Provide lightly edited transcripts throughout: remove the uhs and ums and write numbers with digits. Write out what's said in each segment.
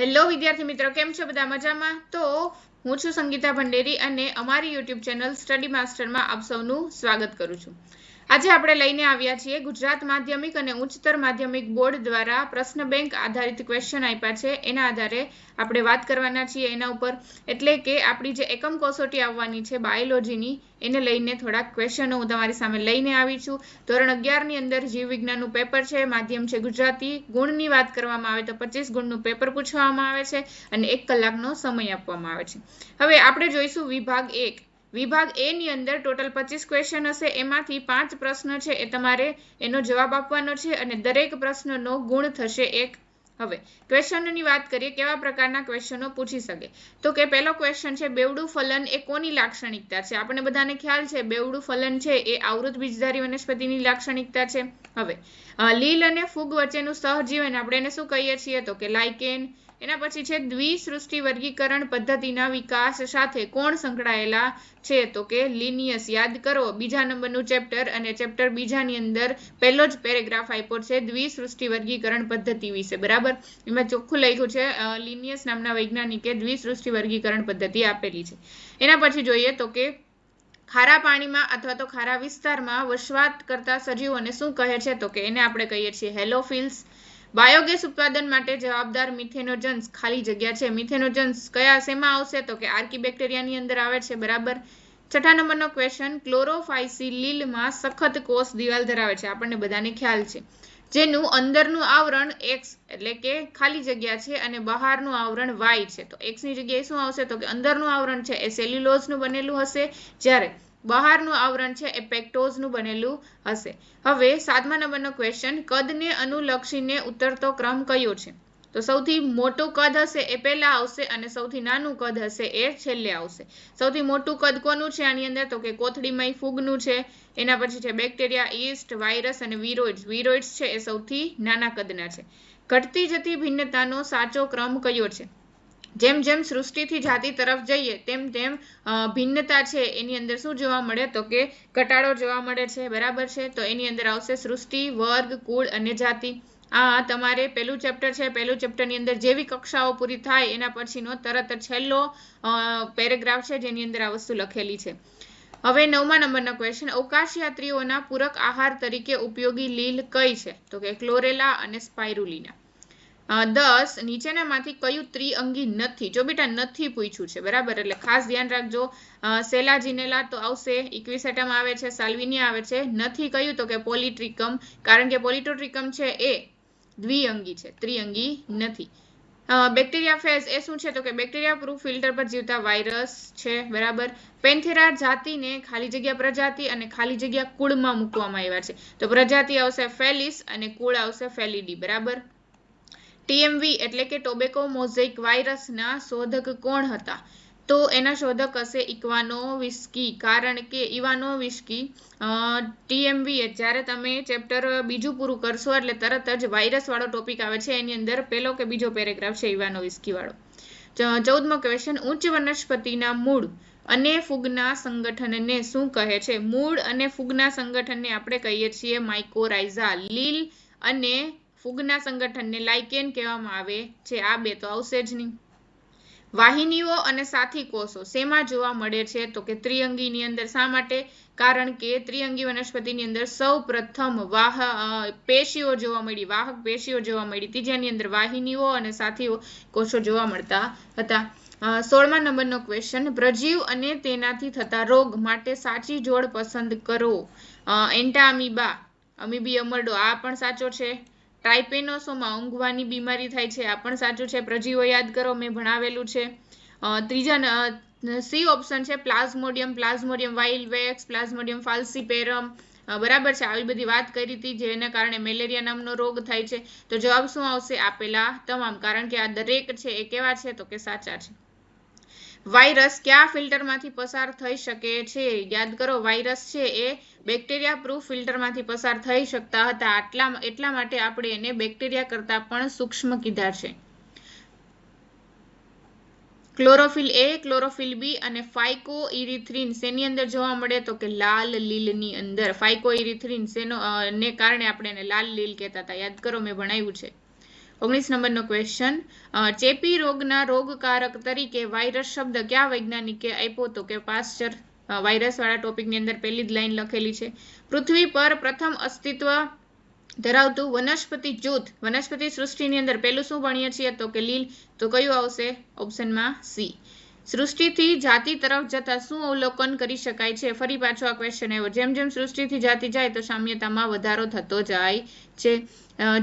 Hello વિદ્યાર્થી મિત્રો, કેમ છો બધા? મજામાં? તો હું છું સંગીતા ભંડેરી અને અમારી યુટ્યુબ ચેનલ સ્ટડી માસ્ટરમાં આપ સૌનું સ્વાગત કરું છું. આજે આપણે લઈને આવ્યા છીએ ગુજરાત માધ્યમિક અને ઉચ્ચતર માધ્યમિક બોર્ડ દ્વારા પ્રશ્ન બેંક આધારિત ક્વેશ્ચન આપ્યા છે. એના આધારે આપણે વાત કરવાના છીએ એના ઉપર. એટલે કે આપણી જે એકમ કસોટી આવવાની છે બાયોલોજીની, એને લઈને થોડાક ક્વેશ્ચનો હું તમારી સામે લઈને આવી છું. ધોરણ 11ની અંદર જીવ વિજ્ઞાનનું પેપર છે, માધ્યમ છે ગુજરાતી. ગુણની વાત કરવામાં આવે તો 25 ગુણનું પેપર પૂછવામાં આવે છે અને 1 કલાકનો સમય આપવામાં આવે છે. હવે આપણે જોઈશું વિભાગ 1. વિભાગ એ ની અંદર ટોટલ 25 ક્વેશ્ચન હશે. એમાંથી 5 પ્રશ્ન છે એ તમારે એનો જવાબ આપવાનો છે અને દરેક પ્રશ્નનો ગુણ થશે 1. હવે ક્વેશ્ચનની વાત કરીએ, કેવા પ્રકારના ક્વેશ્ચનો પૂછી શકે. તો કે પહેલો ક્વેશ્ચન છે, બેવડું ફલન એ કોની લાક્ષણિકતા છે? આપણે બધાને ખ્યાલ છે બેવડું ફલન છે એ આવૃત બીજધારી વનસ્પતિની લાક્ષણિકતા છે. હવે લીલ અને ફૂગ વચ્ચેનું સહજીવન આપણે એને શું કહીએ છીએ? તો કે લાઇકેન. એના પછી છે દ્વિસૃષ્ટિ વર્ગીકરણ પદ્ધતિના વિકાસ સાથે કોણ સંકળાયેલા છે? તો કે લિનિયસ. યાદ કરો, બીજા નંબરનું ચેપ્ટર અને ચેપ્ટર બીજાની અંદર પહેલો જ પેરેગ્રાફ આપ્યો છે દ્વિસૃષ્ટિ વર્ગીકરણ પદ્ધતિ વિશે. બરાબર, એમાં ચોખ્ખું લખ્યું છે લિનિયસ નામના વૈજ્ઞાનિકે દ્વિસૃષ્ટિ વર્ગીકરણ પદ્ધતિ આપેલી છે. એના પછી જોઈએ તો કે ખારા પાણીમાં અથવા તો ખારા વિસ્તારમાં વસવાટ કરતા સજીવોને શું કહે છે? તો કે એને આપણે કહીએ છીએ હેલોફિલ્સ. બાયોગેસ ઉત્પાદન માટે જવાબદાર મિથેનોજન્સ ખાલી જગ્યા છે. મિથેનોજન્સ કયા શેમાં આવશે? તો કે આર્કીબેક્ટેરિયાની અંદર આવે છે. બરાબર. 6થા નંબરનો ક્વેશ્ચન, ક્લોરોફાઇસિલિલમાં સખત કોષ દિવાલ ધરાવે છે. આપણને બધાને ખ્યાલ છે. જેનું અંદરનું આવરણ X એટલે કે ખાલી જગ્યા છે અને બહારનું આવરણ Y છે. તો X ની જગ્યાએ શું આવશે? તો કે અંદરનું આવરણ છે એ સેલ્યુલોઝનું બનેલું હશે, જ્યારે બહારનું આવરણ છે એ પેક્ટોઝનું બનેલું હશે. હવે 7મા નંબરનો ક્વેશ્ચન, કદને અનુલક્ષીને ઉતરતો ક્રમ કયો છે? તો સૌથી મોટું કદ હશે એ પહેલા આવશે અને સૌથી નાનું કદ હશે એ છેલ્લે આવશે. સૌથી મોટું કદ કોનું છે આની અંદર? તો કે કોથળીમય ફૂગનું છે. એના પછી છે બેક્ટેરિયા, ઈસ્ટ, વાયરસ અને વિરોઇડ્સ. વિરોઇડ્સ છે એ સૌથી નાના કદના છે. ઘટતી જતી ભિન્નતાનો સાચો ક્રમ કયો છે? જેમ જેમ સૃષ્ટિથી જાતિ તરફ જઈએ તેમ તેમ ભિન્નતા છે એની અંદર શું જોવા મળે? તો કે ઘટાડો જોવા મળે છે. બરાબર છે. તો એની અંદર આવશે સૃષ્ટિ, વર્ગ, કુળ અને જાતિ. આ તમારે પહેલું ચેપ્ટર છે. પહેલું ચેપ્ટરની અંદર જેવી કક્ષાઓ પૂરી થાય એના પછીનો તરત છેલ્લો પેરેગ્રાફ છે જેની અંદર આ વસ્તુ લખેલી છે. હવે 9મા નંબરનો ક્વેશ્ચન, અવકાશયાત્રીઓના પૂરક આહાર તરીકે ઉપયોગી લીલ કઈ છે? તો કે ક્લોરેલા અને સ્પાઇરુલિના. 10 નીચેનામાંથી કયું ત્રિઅંગી નથી? જો બેટા નથી પૂછ્યું છે. બરાબર, એટલે ખાસ ધ્યાન રાખજો. સેલાજીનેલા તો આવશે, ઇક્વિસેટમ આવે છે, સાલ્વિનિયા આવે છે. નથી કયું? તો કે પોલિટ્રિકમ, કારણ કે પોલિટોટ્રિકમ છે એ દ્વિઅંગી છે, ત્રિઅંગી નથી. બેક્ટેરિયા ફેઝ એ શું છે? તો કે બેક્ટેરિયા પ્રૂફ ફિલ્ટર પર જીવતા વાયરસ છે. બરાબર. પેન્થેરા જાતિને ખાલી જગ્યા પ્રજાતિ અને ખાલી જગ્યા કુળમાં મૂકવામાં આવ્યા છે. તો પ્રજાતિ આવશે ફેલિસ અને કુળ આવશે ફેલિડી. બરાબર. ટીએમવી એટલે કે ટોબેકો મોઝેઇક વાયરસના શોધક કોણ હતા? તો એના શોધક હશે ઇવાનોવિસ્કી. કારણ કે ઇવાનોવિસ્કી ટીએમવી જ્યારે તમે ચેપ્ટર બીજું પૂરું કરશો એટલે તરત જ વાયરસ વાળો ટોપિક આવે છે, એની અંદર પહેલો કે બીજો પેરેગ્રાફ છે ઇવાનોવિસ્કી વાળો. 14મો ક્વેશ્ચન, ઉચ્ચ વનસ્પતિના મૂળ અને ફૂગના સંગઠનને શું કહે છે? મૂળ અને ફૂગના સંગઠનને આપણે કહીએ છીએ માઇકોરાઇઝા. લીલ અને ફૂગના સંગઠનને લાઇકેન કહેવામાં આવે છે. આ બે તો આવશે જ નહીં. વાહિનીઓ અને સાથી કોષો શેમાં જોવા મળે છે? તો કે ત્રિઅંગીની અંદર. શા માટે? કારણ કે ત્રિઅંગી વનસ્પતિની અંદર સૌ પ્રથમ પેશીઓ જોવા મળી, વાહક પેશીઓ જોવા મળી હતી, જેની અંદર વાહિનીઓ અને સાથી કોષો જોવા મળતા હતા. 16મા નંબરનો ક્વેશ્ચન, પ્રજીવ અને તેનાથી થતા રોગ માટે સાચી જોડ પસંદ કરો. એન્ટામીબા, અમીબી અમરડો, આ પણ સાચો છે. ટ્રાઇપેનોસોમાં ઊંઘવાની બીમારી થાય છે, આ પણ સાચું છે. પ્રજીવો યાદ કરો, મેં ભણાવેલું છે. ત્રીજા સી ઓપ્શન છે પ્લાઝ્મોડિયમ, પ્લાઝ્મોડિયમ વાઇલ્ડવેક્સ, પ્લાઝ્મોડિયમ ફાલ્સીપેરમ. બરાબર છે. આવી બધી વાત કરી હતી જેના કારણે મેલેરિયા નામનો રોગ થાય છે. તો જવાબ શું આવશે? આપેલા તમામ, કારણ કે આ દરેક છે એ કેવા છે? તો કે સાચા છે. વાયરસ કયા ફિલ્ટરમાંથી પસાર થઈ શકે છે? યાદ કરો, વાયરસ છે એ બેક્ટેરિયા પ્રૂફ ફિલ્ટરમાંથી પસાર થઈ શકતા હતા. એટલા માટે આપણે એને બેક્ટેરિયા કરતા પણ સૂક્ષ્મ કીધા છે. ક્લોરોફિલ એ, ક્લોરોફિલ બી અને ફાઇકોઇરિથ્રિન શેની અંદર જોવા મળે? તો કે લાલ લીલની અંદર. ફાઇકોઇરિથ્રિન ને કારણે આપણે એને લાલ લીલ કહેતા હતા. યાદ કરો, મેં ભણાવ્યું છે. 19 નંબરનો ક્વેશ્ચન, ચેપી રોગના રોગકારક તરીકે વાયરસ શબ્દ કયા વૈજ્ઞાનિકે આપ્યો? તો કે પાસ્ચર. વાયરસ વાળા ટોપિકની અંદર પહેલી જ લાઈન લખેલી છે. પૃથ્વી પર પ્રથમ અસ્તિત્વ ધરાવતું વનસ્પતિ જૂથ, વનસ્પતિ સૃષ્ટિની અંદર પહેલું શું ભણીએ છીએ? તો કે લીલ. તો કયું આવશે? ઓપ્શનમાં સી. સૃષ્ટિથી જાતિ તરફ જતા શું અવલોકન કરી શકાય છે? ફરી પાછો આ ક્વેશ્ચન આવ્યો. જેમ જેમ સૃષ્ટિથી જાતિ જાય તો સામ્યતામાં વધારો થતો જાય છે.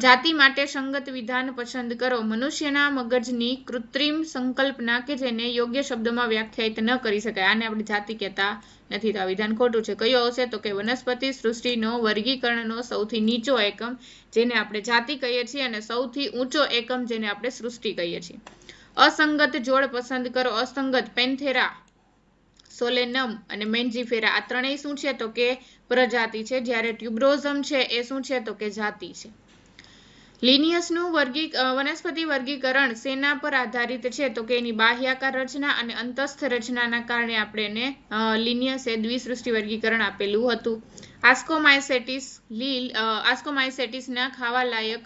જાતિ માટે સંગત વિધાન પસંદ કરો. મનુષ્યના મગજની કૃત્રિમ સંકલ્પના કે જેને યોગ્ય શબ્દોમાં વ્યાખ્યાયિત ન કરી શકાય, આને આપણે જાતિ કહેતા નથી. તો આ વિધાન ખોટું છે. કયું આવશે? તો કે વનસ્પતિ સૃષ્ટિનો વર્ગીકરણનો સૌથી નીચો એકમ જેને આપણે જાતિ કહીએ છીએ અને સૌથી ઊંચો એકમ જેને આપણે સૃષ્ટિ કહીએ છીએ. અસંગત જોડ પસંદ કરો. અસંગત પેન્થેરા સોલેનમ અને મેન્જીફેરા આ ત્રણેય શું છે? તો કે પ્રજાતિ છે, જ્યારે ટ્યુબ્રોઝમ છે એ શું છે? તો કે જાતિ છે. લિનિયસનું વનસ્પતિ વર્ગીકરણ શેના પર આધારિત છે? તો કે એની બાહ્યાકાર રચના અને અંતસ્થ રચનાના કારણે આપણે એને લિનિયસે દ્વિસૃષ્ટિ વર્ગીકરણ આપેલું હતું. આસ્કોમાઇસેટિસના ખાવાલાયક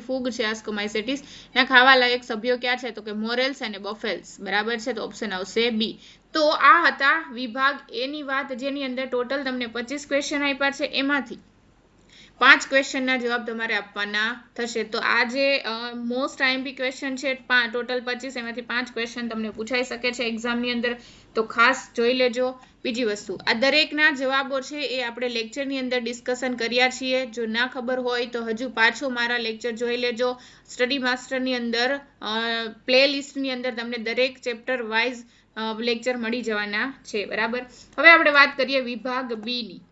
ફૂગ છે. આસ્કોમાઇસેટિસના ખાવાલાયક સભ્યો ક્યાં છે? તો કે મોરેલ્સ અને બફેલ્સ. બરાબર છે. તો ઓપ્શન આવશે બી. તો આ હતા વિભાગ એની વાત, જેની અંદર ટોટલ તમને 25 ક્વેશ્ચન આપ્યા છે. એમાંથી 5 ક્વેશ્ચનના જવાબ તમારે આપવાના થશે. તો આ જે મોસ્ટ આઈએમપી ક્વેશ્ચન છે ટોટલ 25, એમાંથી 5 ક્વેશ્ચન તમને પૂછાઈ શકે છે એક્ઝામની અંદર, તો ખાસ જોઈ લેજો. બીજી વસ્તુ, આ દરેકના જવાબો છે એ આપણે લેક્ચરની અંદર ડિસ્કશન કર્યા છીએ. જો ના ખબર હોય તો હજુ પાછો મારા લેક્ચર જોઈ લેજો. સ્ટડી માસ્ટરની અંદર પ્લે લિસ્ટની અંદર તમને દરેક ચેપ્ટર વાઇઝ લેક્ચર મળી જવાના છે. બરાબર. હવે આપણે વાત કરીએ વિભાગ બી ની.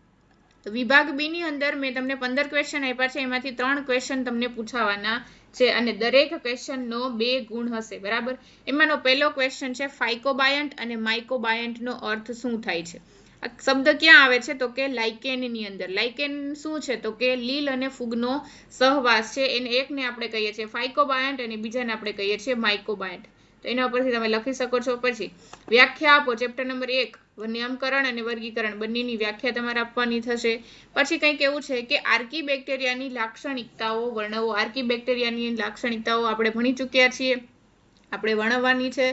તો વિભાગ બી ની અંદર મેં તમને 15 ક્વેશ્ચન આપ્યા છે, એમાંથી 3 ક્વેશ્ચન તમને પૂછાવાના છે અને દરેક ક્વેશ્ચનનો 2 ગુણ હશે. બરાબર. એમાંનો પહેલો ક્વેશ્ચન છે ફાઇકોબાયન્ટ અને માઇકોબાયન્ટનો અર્થ શું થાય છે? આ શબ્દ ક્યાં આવે છે? તો કે લાઇકેનની અંદર. લાઇકેન શું છે? તો કે લીલ અને ફૂગનો સહવાસ છે. એને એકને આપણે કહીએ છીએ ફાઇકોબાયન્ટ અને બીજાને આપણે કહીએ છીએ માઇકોબાયન્ટ. તો એના ઉપરથી તમે લખી શકો છો. પછી વ્યાખ્યા આપો. ચેપ્ટર નંબર 1 નામકરણ અને વર્ગીકરણ બંનેની વ્યાખ્યા તમારે આપવાની થશે. પછી કંઈક એવું છે કે આર્કીબેક્ટેરિયાની લાક્ષણિકતાઓ વર્ણવો. આર્કીબેક્ટેરિયાની લાક્ષણિકતાઓ આપણે ભણી ચૂક્યા છીએ, આપણે વર્ણવવાની છે.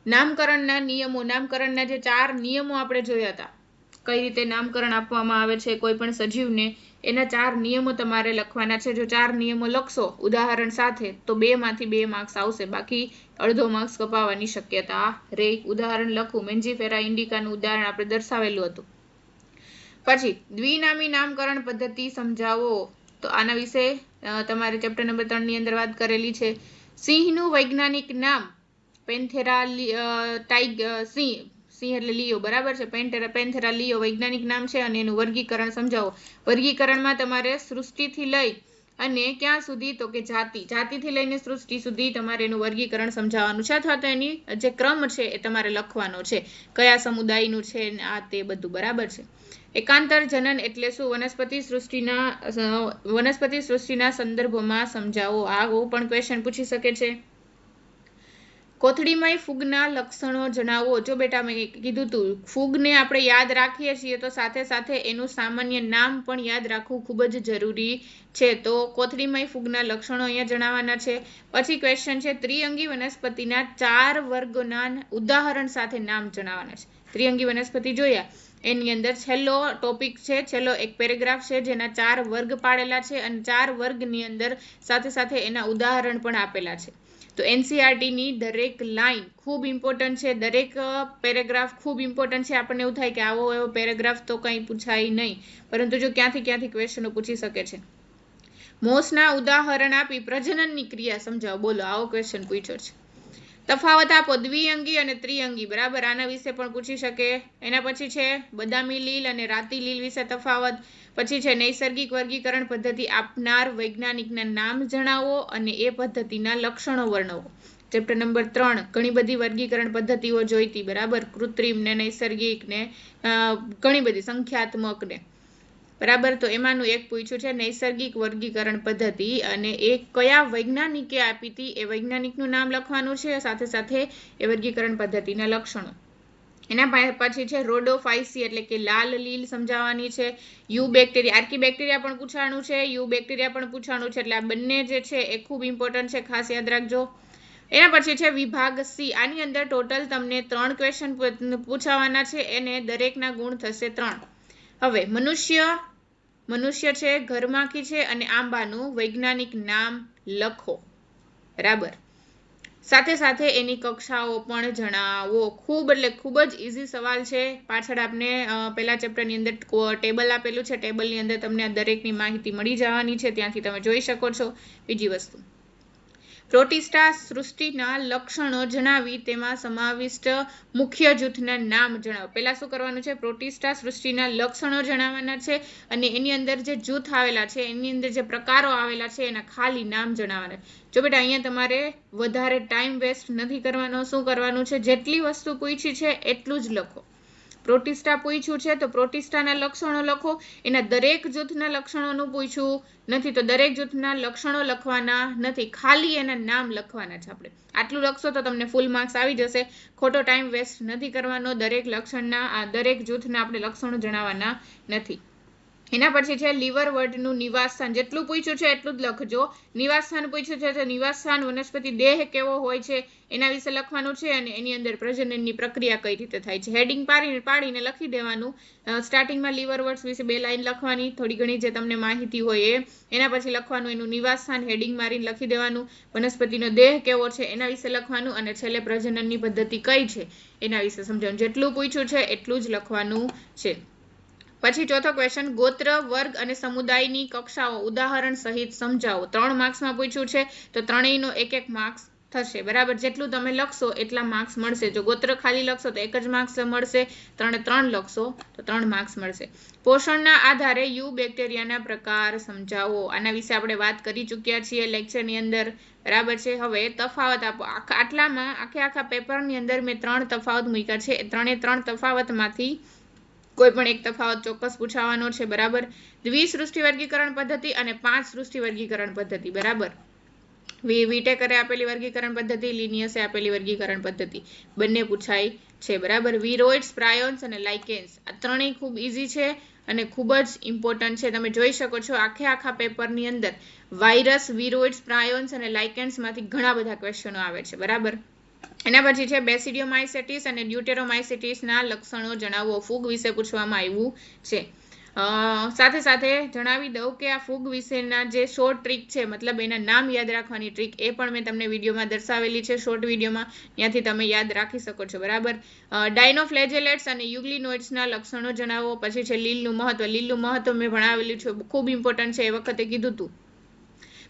નામકરણના નિયમો. નામકરણના જે 4 નિયમો આપણે જોયા હતા, કઈ રીતે નામકરણ આપવામાં આવે છે કોઈ પણ સજીવને, એના 4 નિયમો તમારે લખવાના છે. જો 4 નિયમો લખશો ઉદાહરણ સાથે તો 2 માંથી 2 માર્ક્સ આવશે, બાકી અડધો માર્ક્સ કપાવવાની શક્યતા રે. ઉદાહરણ લખું. મેન્જીફેરા ઇન્ડિકાનું ઉદાહરણ આપણે દર્શાવેલું હતું. પછી દ્વિનામી નામકરણ પદ્ધતિ સમજાવો. તો આના વિશે તમારે ચેપ્ટર નંબર 3 ની અંદર વાત કરેલી છે. સિંહનું વૈજ્ઞાનિક નામ પેન્થેરા સિંહ એટલે લીઓ. બરાબર છે. પેન્થેરા લીઓ વૈજ્ઞાનિક નામ છે અને એનું વર્ગીકરણ સમજાવો. વર્ગીકરણમાં તમારે સૃષ્ટિથી લઈ અને ક્યાં સુધી? તો કે જાતિથી લઈને સૃષ્ટિ સુધી તમારે એનું વર્ગીકરણ સમજાવવાનું છે, અથવા તો એની જે ક્રમ છે એ તમારે લખવાનો છે, કયા સમુદાયનું છે આ તે બધું. બરાબર છે. એકાંતર જનન એટલે શું? વનસ્પતિ સૃષ્ટિના સંદર્ભમાં સમજાવો. આવો પણ ક્વેશ્ચન પૂછી શકે છે. કોથળીમય ફૂગના લક્ષણો જણાવો. જો બેટા મેં કીધું તું ફૂગને આપણે યાદ રાખીએ છીએ તો સાથે સાથે એનું સામાન્ય નામ પણ યાદ રાખવું ખૂબ જ જરૂરી છે. તો કોથળીમય ફૂગના લક્ષણો અહીંયા જણાવવાના છે. પછી ક્વેશ્ચન છે ત્રિઅંગી વનસ્પતિના 4 વર્ગોના ઉદાહરણ સાથે નામ જણાવવાના છે. ત્રિઅંગી વનસ્પતિ જોયા, એની અંદર છેલ્લો ટોપિક છે, છેલ્લો એક પેરેગ્રાફ છે જેના 4 વર્ગ પાડેલા છે અને 4 વર્ગની અંદર સાથે સાથે એના ઉદાહરણ પણ આપેલા છે. તો એનસીઆરટીની દરેક લાઈન ખૂબ ઇમ્પોર્ટન્ટ છે, દરેક પેરેગ્રાફ ખૂબ ઇમ્પોર્ટન્ટ છે. આપણને એવું થાય કે આવો એવો પેરેગ્રાફ તો કંઈ પૂછાય નહીં, પરંતુ જો ક્યાંથી ક્વેશ્ચનો પૂછી શકે છે. મોસના ઉદાહરણ આપી પ્રજનનની ક્રિયા સમજાવો. બોલો, આવો ક્વેશ્ચન પૂછ્યો છે. તફાવત આપો દ્વિઅંગી અને ત્રિઅંગી. બરાબર. આના વિશે પણ પૂછી શકે. એના પછી છે બદામી લીલ અને રાતી લીલ વિશે તફાવત. પછી છે નૈસર્ગિક વર્ગીકરણ પદ્ધતિ આપનાર વૈજ્ઞાનિકના નામ જણાવો અને એ પદ્ધતિના લક્ષણો વર્ણવો. ચેપ્ટર નંબર 3 ઘણી બધી વર્ગીકરણ પદ્ધતિઓ જોઈતી. બરાબર. કૃત્રિમ ને નૈસર્ગિક ને ઘણી બધી સંખ્યાત્મક ને. બરાબર. તો એમાંનું એક પૂછ્યું છે નૈસર્ગિક વર્ગીકરણ પદ્ધતિ અને એ કયા વૈજ્ઞાનિકે આપી હતી એ વૈજ્ઞાનિકનું નામ લખવાનું છે, સાથે સાથે એ વર્ગીકરણ પદ્ધતિના લક્ષણો. એના પછી છે રોડોફાઇસી એટલે કે લાલ લીલ સમજાવવાની છે. યુ બેક્ટેરિયા, આર્કી બેક્ટેરિયા પણ પૂછાણું છે, યુ બેક્ટેરિયા પણ પૂછાણું છે, એટલે આ બંને જે છે એ ખૂબ ઇમ્પોર્ટન્ટ છે, ખાસ યાદ રાખજો. એના પછી છે વિભાગ સી. આની અંદર ટોટલ તમને 3 ક્વેશ્ચન પૂછાવાના છે, એને દરેકના ગુણ થશે 3. હવે મનુષ્ય છે, ઘરમાખી છે અને આંબાનું વૈજ્ઞાનિક નામ લખો. બરાબર. સાથે સાથે એની કક્ષાઓ પણ જણાવો. ખૂબ એટલે ખૂબ જ ઈઝી સવાલ છે. પાછળ આપને પહેલા ચેપ્ટરની અંદર ટેબલ આપેલું છે, ટેબલની અંદર તમને દરેકની માહિતી મળી જવાની છે, ત્યાંથી તમે જોઈ શકો છો. બીજી વસ્તુ, પ્રોટિસ્ટા સૃષ્ટિના લક્ષણો જણાવી તેમાં સમાવિષ્ટ મુખ્ય જૂથના નામ જણાવો. પહેલા શું કરવાનું છે? પ્રોટિસ્ટા સૃષ્ટિના લક્ષણો જણાવવાના છે અને એની અંદર જે જૂથ આવેલા છે, એની અંદર જે પ્રકારો આવેલા છે, એના ખાલી નામ જણાવવાના. જો બેટા અહીંયા તમારે વધારે ટાઈમ વેસ્ટ નથી કરવાનો. શું કરવાનું છે? જેટલી વસ્તુ પૂછી છે એટલું જ લખો. પ્રોટિસ્ટા પૂછ્યું છે તો પ્રોટિસ્ટાના લક્ષણો લખો. એના દરેક જૂથના લક્ષણોનું પૂછ્યું નથી તો દરેક જૂથના લક્ષણો લખવાના નથી, ખાલી એના નામ લખવાના છે. આપણે આટલું લખશો તો તમને ફૂલ માર્ક્સ આવી જશે. ખોટો ટાઈમ વેસ્ટ નથી કરવાનો. દરેક લક્ષણના દરેક જૂથના આપણે લક્ષણો જણાવવાના નથી. એના પછી છે લીવરવર્ટનું નિવાસ સ્થાન. જેટલું પૂછ્યું છે એટલું જ લખજો. નિવાસ સ્થાન પૂછ્યું છે તો નિવાસ સ્થાન વનસ્પતિ દેહ કેવો હોય છે એના વિશે લખવાનું છે અને એની અંદર પ્રજનનની પ્રક્રિયા કઈ રીતે થાય છે. હેડિંગ પાડીને લખી દેવાનું. સ્ટાર્ટિંગમાં લીવરવર્ટ્સ વિશે 2 લાઈન લખવાની, થોડી ઘણી જે તમને માહિતી હોય એ. એના પછી લખવાનું એનું નિવાસ સ્થાન, હેડિંગ મારીને લખી દેવાનું. વનસ્પતિનો દેહ કેવો છે એના વિશે લખવાનું અને છેલ્લે પ્રજનનની પદ્ધતિ કઈ છે એના વિશે સમજાવવાનું. જેટલું પૂછ્યું છે એટલું જ લખવાનું છે. પછી ચોથો ક્વેશ્ચન, ગોત્ર, વર્ગ અને સમુદાયની કક્ષાઓ ઉદાહરણ સહિત સમજાવો. 3 માર્ક્સમાં પૂછ્યું છે તો ત્રણેયનો 1-1 માર્ક્સ થશે. બરાબર. જેટલું તમે લખશો એટલા માર્ક્સ મળશે. જો ગોત્ર ખાલી લખશો તો 1 જ માર્ક્સ મળશે. 3 લખશો તો 3 માર્ક્સ મળશે. પોષણના આધારે યુ બેક્ટેરિયાના પ્રકાર સમજાવો. આના વિશે આપણે વાત કરી ચૂક્યા છીએ લેક્ચરની અંદર. બરાબર છે. હવે તફાવત આપો. આટલામાં આખા પેપરની અંદર મેં 3 તફાવત મૂક્યા છે. 3 તફાવતમાંથી કોઈ પણ એક તફાવત ચોક્કસ પૂછાવાનો છે. બરાબર. દ્વિસૃષ્ટિ વર્ગીકરણ પદ્ધતિ અને 5 સૃષ્ટિ વર્ગીકરણ પદ્ધતિ. બરાબર. વીટેકરે આપેલી વર્ગીકરણ પદ્ધતિ, લિનિયસે આપેલી વર્ગીકરણ પદ્ધતિ બંને પૂછાય છે. બરાબર. વિરોઇડ્સ, પ્રાયોન્સ અને લાઇકેન્સ આ ત્રણેય ખૂબ ઈઝી છે અને ખૂબ જ ઇમ્પોર્ટન્ટ છે. તમે જોઈ શકો છો આખા પેપરની અંદર વાયરસ, વિરોઇડ્સ, પ્રાયોન્સ અને લાઇકેન્સમાંથી ઘણા બધા ક્વેશ્ચનો આવે છે. બરાબર. એના પછી છે બેસિડિયોમાઇસેટિસ અને ડ્યુટેરોમાઇસેટિસના લક્ષણો જણાવો. ફૂગ વિશે પૂછવામાં આવ્યું છે. સાથે સાથે જણાવી દઉં કે આ ફૂગ વિશેના જે શોર્ટ ટ્રીક છે, મતલબ એના નામ યાદ રાખવાની ટ્રીક, એ પણ મેં તમને વિડીયોમાં દર્શાવેલી છે, શોર્ટ વિડીયોમાં. ત્યાંથી તમે યાદ રાખી શકો છો. બરાબર. ડાયનોફ્લેજેલેટ્સ અને યુગ્લિનોઇડ્સના લક્ષણો જણાવો. પછી છે લીલનું મહત્વ. લીલનું મહત્વ મેં ભણાવેલું છે, ખૂબ ઇમ્પોર્ટન્ટ છે, એ વખતે કીધું હતું.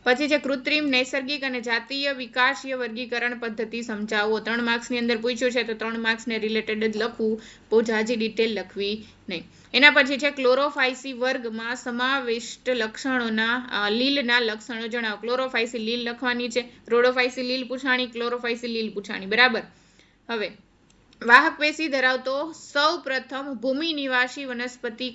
પછી છે કૃત્રિમ, નૈસર્ગિક અને જાતીય વિકાસીય વર્ગીકરણ પદ્ધતિ સમજાવો. 3 માર્ક્સની અંદર પૂછ્યું છે તો 3 માર્ક્સને રિલેટેડ જ લખવું, બહુ જાજી ડિટેલ લખવી નહીં. એના પછી છે ક્લોરોફાઇસી વર્ગમાં સમાવિષ્ટ લક્ષણોના લીલના લક્ષણો જણાવો. ક્લોરોફાઇસી લીલ લખવાની છે. રોડોફાઇસી લીલ પૂછાણી, ક્લોરોફાઇસી લીલ પૂછાણી. બરાબર. હવે વાહક પેશી ધરાવતો સૌ પ્રથમ ભૂમિ નિવાસી વનસ્પતિ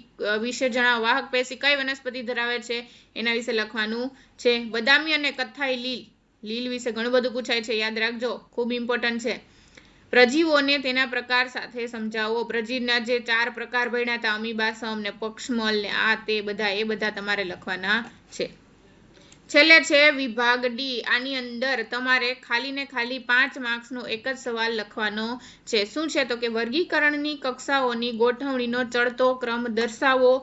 વિશે જણાવો. વાહક પેશી કઈ વનસ્પતિ ધરાવે છે એના વિશે લખવાનું છે. બદામી અને કથ્થાઈ લીલ વિશે ઘણું બધું પૂછાય છે, યાદ રાખજો, ખૂબ ઇમ્પોર્ટન્ટ છે. પ્રજીવોને તેના પ્રકાર સાથે સમજાવો. પ્રજીવના જે 4 પ્રકાર ભણ્યા હતા, અમીબાસમ ને પક્ષમલ ને આ તે બધા, એ બધા તમારે લખવાના છે. છેલ્લે છે વિભાગ ડી. આની અંદર તમારે ખાલી ને ખાલી 5 માર્ક્સનો એક જ સવાલ લખવાનો છે. શું છે? તો કે વર્ગીકરણની કક્ષાઓની ગોઠવણીનો ચડતો ક્રમ દર્શાવો.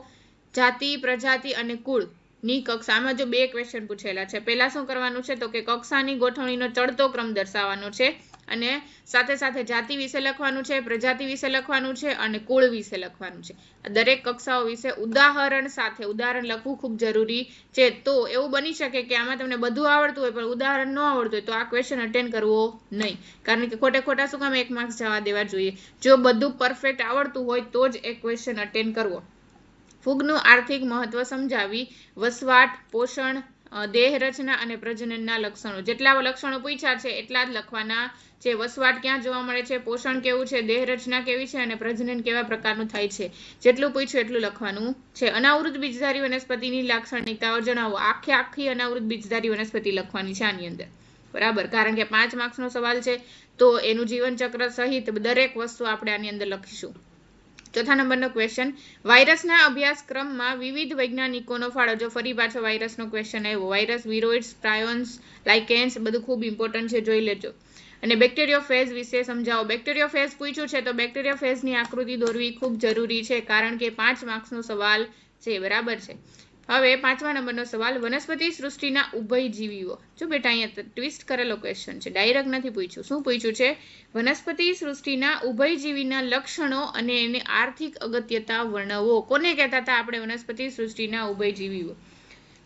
જાતિ, પ્રજાતિ અને કુળ ની કક્ષામાં જો 2 ક્વેશ્ચન પૂછેલા છે. પહેલા શું કરવાનું છે? તો કે કક્ષાની ગોઠવણીનો ચડતો ક્રમ દર્શાવવાનો છે અને સાથે સાથે જાતિ વિશે લખવાનું છે, પ્રજાતિ વિશે લખવાનું છે અને કુળ વિશે લખવાનું છે. દરેક કક્ષાઓ વિશે ઉદાહરણ સાથે ઉદાહરણ લખવું ખૂબ જરૂરી છે. તો એવું બની શકે કે આમાં તમને બધું આવડતું હોય પણ ઉદાહરણ ન આવડતું હોય તો આ ક્વેશ્ચન અટેન્ડ કરવો નહીં, કારણ કે ખોટા શું કામ 1 માર્ક્સ જવા દેવા જોઈએ. જો બધું પરફેક્ટ આવડતું હોય તો જ એક ક્વેશ્ચન અટેન્ડ કરવો. ફૂગનું આર્થિક મહત્વ સમજાવી. વસવાટ, પોષણ, દેહ રચના અને પ્રજનનના લક્ષણો. જેટલા લક્ષણો પૂછ્યા છે એટલા જ લખવાના છે. વસવાટ ક્યાં જોવા મળે છે, પોષણ કેવું છે, દેહ રચના કેવી છે અને પ્રજનન કેવા પ્રકારનું થાય છે. જેટલું પૂછ્યું એટલું લખવાનું છે. અનાવૃત બીજધારી વનસ્પતિની લાક્ષણિકતાઓ જણાવો. આખી અનાવૃત બીજધારી વનસ્પતિ લખવાની છે આની અંદર. બરાબર, કારણ કે 5 માર્ક્સનો સવાલ છે તો એનું જીવનચક્ર સહિત દરેક વસ્તુ આપણે આની અંદર લખીશું. ચોથા નંબરનો ક્વેશ્ચન, વાયરસના અભ્યાસક્રમમાં વિવિધ વૈજ્ઞાનિકોનો ફાળો. જો ફરી પાછો વાયરસનો ક્વેશ્ચન આવ્યો. વાયરસ, વિરોઇડ્સ, પ્રાયોન્સ, લાઇકેન્સ બધું ખૂબ ઇમ્પોર્ટન્ટ છે, જોઈ લેજો. અને બેક્ટેરિયોફેજ વિશે સમજાવો. બેક્ટેરિયોફેજ પૂછ્યું છે તો બેક્ટેરિયોફેજની આકૃતિ દોરવી ખૂબ જરૂરી છે, કારણ કે 5 માર્ક્સનો સવાલ છે. બરાબર છે. હવે 5મા નંબરનો સવાલ, વનસ્પતિ સૃષ્ટિના ઉભયજીવીઓ. જો બેટા અહીંયા ટ્વિસ્ટ કરેલો ક્વેશ્ચન છે, ડાયરેક્ટ નથી પૂછ્યું. શું પૂછ્યું છે? વનસ્પતિ સૃષ્ટિના ઉભયજીવીના લક્ષણો અને એની આર્થિક અગત્યતા વર્ણવો. કોને કહેતા હતા આપણે વનસ્પતિ સૃષ્ટિના ઉભયજીવીઓ?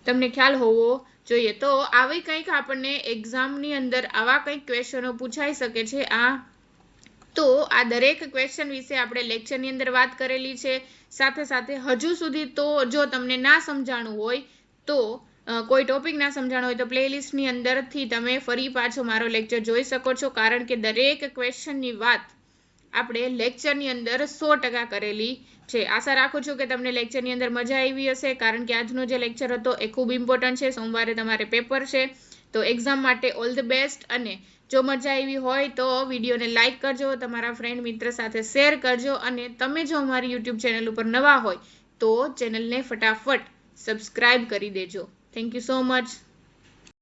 તમને ખ્યાલ હોવો જોઈએ. તો આવી કંઈક આપણને એક્ઝામની અંદર આવા કંઈક ક્વેશ્ચનો પૂછાઈ શકે છે. તો આ દરેક ક્વેશ્ચન વિશે આપણે લેક્ચરની અંદર વાત કરેલી છે. સાથે સાથે હજુ સુધી તો જો તમને ના સમજાણું હોય તો કોઈ ટોપિક ના સમજાણો હોય તો પ્લેલિસ્ટની અંદરથી તમે ફરી પાછો મારો લેક્ચર જોઈ શકો છો, કારણ કે દરેક ક્વેશ્ચનની વાત આપણે લેક્ચરની અંદર 100% કરેલી છે. આશા રાખું છું કે તમને લેક્ચરની અંદર મજા આવી હશે, કારણ કે આજનો જે લેક્ચર હતો એ ખૂબ ઇમ્પોર્ટન્ટ છે. સોમવારે તમારે પેપર છે, તો એક્ઝામ માટે ઓલ ધ બેસ્ટ. અને જો મજા આવી હોય તો વિડીયોને લાઇક કરજો, તમારા ફ્રેન્ડ મિત્ર સાથે શેર કરજો, અને તમે જો અમારી યુટ્યુબ ચેનલ ઉપર નવા હોય તો ચેનલને ફટાફટ સબસ્ક્રાઇબ કરી દેજો. Thank you so much.